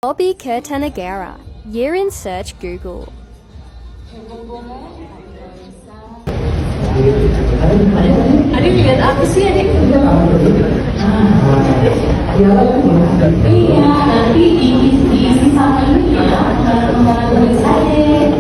Bobby Kertanegara. Year in search Google. Adik lihat apa sih adik? Iya, nanti diisi sama ini ya, tulis adik.